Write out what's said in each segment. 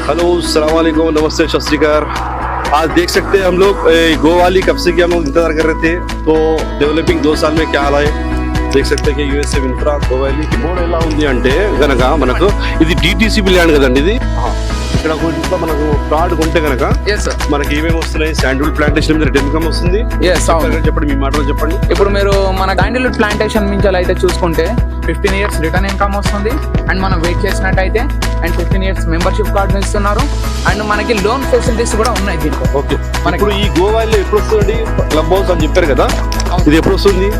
Hello अस्सलाम वालेकुम, नमस्ते, सत श्री अकाल। आज देख सकते हैं हम लोग गोवाली कब से कि हम लोग इंतजार कर रहे थे, तो डेवलपिंग 2 साल में क्या हाल है देख सकते हैं कि यूएसए ఇన్ఫ్రా గోవాలి బోర్డు ఎలా ఉంది అంటే గనక మనకు ఇది డిటిసిబి ల్యాండ్ కదండి ఇది. ఇక్కడ ఇంట్లో మనకు ప్లాట్ కొంటే గనక మనకి ఏమేమి వస్తున్నాయి, శాండిల్వుడ్ ప్లాంటేషన్ మీద రిటర్న్ ఇన్కమ్ వస్తుంది. చెప్పండి, మీ మాటలో చెప్పండి. ఇప్పుడు మీరు మన శాండిల్వుడ్ ప్లాంటేషన్ నుంచి అయితే చూసుకుంటే 15 years రిటర్న్ ఇన్కమ్ వస్తుంది. అండ్ మనం వెయిట్ చేసినట్టయితే అండ్ 15 years మెంబర్షిప్ కార్డు ఇస్తున్నారు. అండ్ మనకి లోన్ ఫెసిలిటీస్ కూడా ఉన్నాయి దీంట్లో. ఓకే, ఇప్పుడు ఈ గోవాలో ఎప్పుడు వస్తుంది క్లబ్ హౌస్ అని చెప్పారు కదా, ఇది ఎప్పుడు వస్తుంది?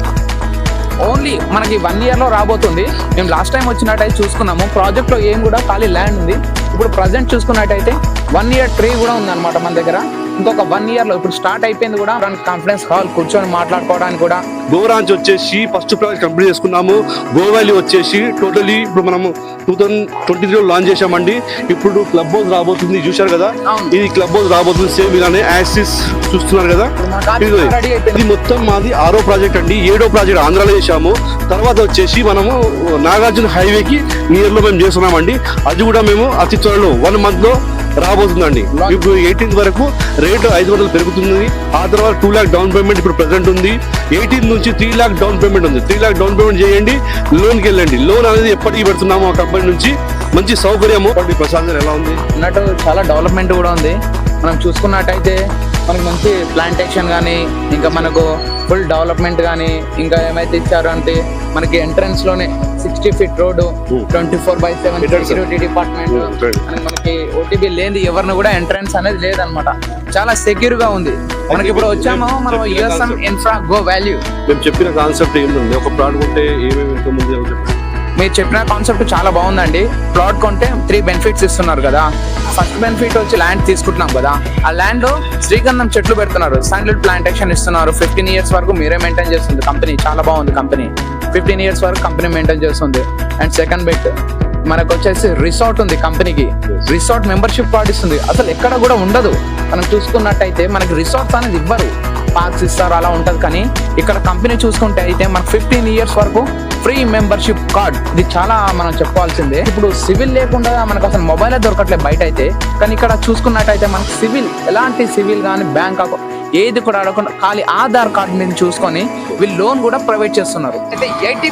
ఓన్లీ మనకి 1 year లో రాబోతుంది. మేము లాస్ట్ టైం వచ్చినట్టయితే చూసుకున్నాము, ప్రాజెక్ట్ లో ఏం కూడా ఖాళీ ల్యాండ్ ఉంది. ఇప్పుడు ప్రజెంట్ చూసుకున్నట్టయితే 1 year ట్రీ కూడా ఉందన్నమాట మన దగ్గర. ఇంకొక 1 year లో ఇప్పుడు స్టార్ట్ అయిపోయింది కూడా. కాన్ఫరెన్స్ హాల్ కూర్చొని మాట్లాడుకోవడానికి కూడా. గోరాంచ్ వచ్చేసి ఫస్ట్ ప్రాజెక్ట్ కంప్లీట్ చేసుకున్నాము. గోవాలి వచ్చేసి టోటలీ ఇప్పుడు మనము 2023 లాంచ్ చేసామండి. ఇప్పుడు క్లబ్ హౌస్ రాబోతుంది, చూశారు కదా, ఇది క్లబ్ హౌస్ రాబోతుంది. సేమ్ ఇలానే యాక్సిస్ చూస్తున్నారు కదా. ఇది మొత్తం మాది 6వ ప్రాజెక్ట్ అండి. 7వ ప్రాజెక్ట్ ఆంధ్రాలో చేసాము. తర్వాత వచ్చేసి మనము నాగార్జున హైవేకి నియర్ లో మేము చేస్తున్నామండి. అది కూడా మేము అతి త్వరలో 1 month లో రాబోతుందండి. ఇప్పుడు 18th వరకు రేటు 500 పెరుగుతుంది. ఆ తర్వాత 2 lakh డౌన్ పేమెంట్ ఇప్పుడు ప్రెసెంట్ ఉంది. 18th నుంచి 3 lakh డౌన్ పేమెంట్ ఉంది. 3 lakh డౌన్ పేమెంట్ చేయండి, లోన్కి వెళ్ళండి. లోన్ అనేది ఎప్పటికీ పెడుతున్నాము ఆ కంపెనీ నుంచి. మంచి సౌకర్యము. ప్రశాంత్ ఎలా ఉంది అన్నట్టు, చాలా డెవలప్మెంట్ కూడా ఉంది. మనం చూసుకున్నట్టయితే మనకి మంచి ప్లాంటేషన్ కానీ, ఇంకా మనకు ఫుల్ డెవలప్మెంట్ కానీ, ఇంకా ఏమైతే ఇచ్చారు అంటే మనకి ఎంట్రన్స్ లోనే 60 feet రోడ్, 24/7 సెక్యూరిటీ డిపార్ట్మెంట్. మనకి ఓటీపీ లేని ఎవరిని కూడా ఎంట్రన్స్ అనేది లేదనమాట. చాలా సెక్యూర్ గా ఉంది. మనకి ఇప్పుడు వచ్చామో మనం యూఎస్ఎం ఇన్ఫ్రా గో వాల్యూ. మేము చెప్పిన కాన్సెప్ట్ ఏంటండి, ఒక ప్లాట్ కొంటే ఏమేమి ఇన్కమ్ ఉంది చెప్పండి. మీరు చెప్పిన కాన్సెప్ట్ చాలా బాగుందండి. ప్లాట్ కొంటే 3 benefits ఇస్తున్నారు కదా. ఫస్ట్ బెనిఫిట్ వచ్చి ల్యాండ్ తీసుకుంటున్నాం కదా, ఆ ల్యాండ్ లో శ్రీగంధం చెట్లు పెడుతున్నారు, శాండిల్వుడ్ ప్లాంటేషన్ ఇస్తున్నారు. 15 years వరకు మీరే మెయింటైన్ చేస్తుంది కంపెనీ. చాలా బాగుంది కంపెనీ. 15 years వరకు కంపెనీ మెయింటైన్ చేస్తుంది. అండ్ సెకండ్ బెట్ మనకు వచ్చేసి రిసార్ట్ ఉంది కంపెనీకి. రిసార్ట్ మెంబర్షిప్ కార్డు ఇస్తుంది. అసలు ఎక్కడ కూడా ఉండదు. మనం చూసుకున్నట్టయితే మనకి రిసార్ట్స్ అనేది ఇవ్వరు, పార్క్స్ ఇస్తారు, అలా ఉంటది. కానీ ఇక్కడ కంపెనీ చూసుకుంటే అయితే మనకు 15 years వరకు ఫ్రీ మెంబర్షిప్ కార్డ్. ఇది చాలా మనం చెప్పుకోవాల్సిందే. ఇప్పుడు సివిల్ లేకుండా మనకు అసలు మొబైలే దొరకట్లేదు బయట అయితే. కానీ ఇక్కడ చూసుకున్నట్టయితే మనకు సివిల్, ఎలాంటి సివిల్ కానీ బ్యాంక్ అకౌంట్ ఏది కూడా అడగకుండా ఖాళీ ఆధార్ కార్డు మీద చూసుకొని వీళ్ళు లోన్ కూడా ప్రొవైడ్ చేస్తున్నారు. అయితే 80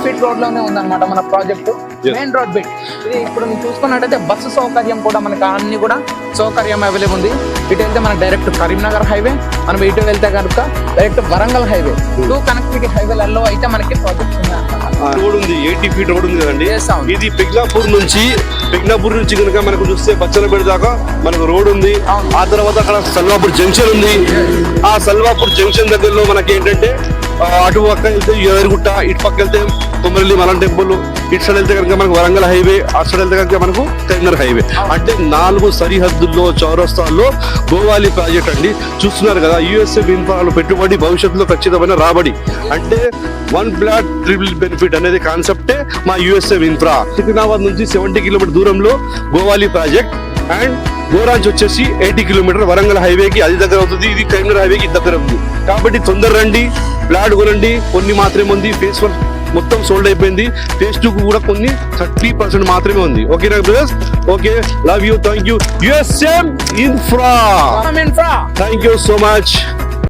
feet రోడ్ లోనే ఉందన్నమాట మన ప్రాజెక్ట్. మెయిన్ రోడ్ బిట్ ఇది. ఇప్పుడు మీరు చూసుకున్నట్టయితే బస్సు సౌకర్యం కూడా మనకి అన్ని కూడా సౌకర్యం అవైలబుల్ ఉంది. ఇటు వెళ్తే మనకు డైరెక్ట్ కరీంనగర్ హైవే, మనం ఇటు వెళ్తే కనుక డైరెక్ట్ వరంగల్ హైవే. 2 connectivity హైవేలలో అయితే మనకి ప్రాజెక్ట్ రోడ్ ఉంది. 80 feet రోడ్ ఉంది కదండి. ఇది పిగ్నాపూర్ నుంచి కనుక మనకు చూస్తే బచ్చలపేట దాకా మనకు రోడ్ ఉంది. ఆ తర్వాత అక్కడ సల్వాపూర్ జంక్షన్ ఉంది. ఆ సల్వాపూర్ జంక్షన్ దగ్గరలో మనకి ఏంటంటే అటు పక్క వెళ్తే ఎదురుగుట్ట, ఇటు పక్క వెళ్తే కొమరల్లి మలన్ టెంపుల్, ఇటు సైడ్ వెళ్తే కనుక మనకు వరంగల్ హైవే, అటు సైడ్ వెళ్తే కనుక మనకు కరీంనగర్ హైవే. అంటే 4 సరిహద్దుల్లో చౌరస్తాల్లో గోవాలి ప్రాజెక్ట్ అండి. చూస్తున్నారు కదా, యూఎస్ఏ ఇన్ఫ్రాలో పెట్టుబడి, భవిష్యత్తులో ఖచ్చితమైన రాబడి. అంటే 1 plot triple benefit అనేది కాన్సెప్టే మా యూఎస్ఏ ఇన్ఫ్రా. సికింద్రాబాద్ నుంచి 70 kilometer దూరంలో గోవాలి ప్రాజెక్ట్. అండ్ గోరాంచ్ వచ్చేసి 80 kilometer వరంగల్ హైవేకి అది దగ్గర అవుతుంది, ఇది కరీంనగర్ హైవేకి దగ్గర ఉంది. కాబట్టి తొందర రండి, ప్లాట్ కొనండి. కొన్ని మాత్రమే ఉంది. phase 1 మొత్తం సోల్డ్ అయిపోయింది. phase 2 కూడా కొన్ని 30% మాత్రమే ఉంది. ఓకేనా brothers? Okay, love you, thank you. USA infra, thank you so much.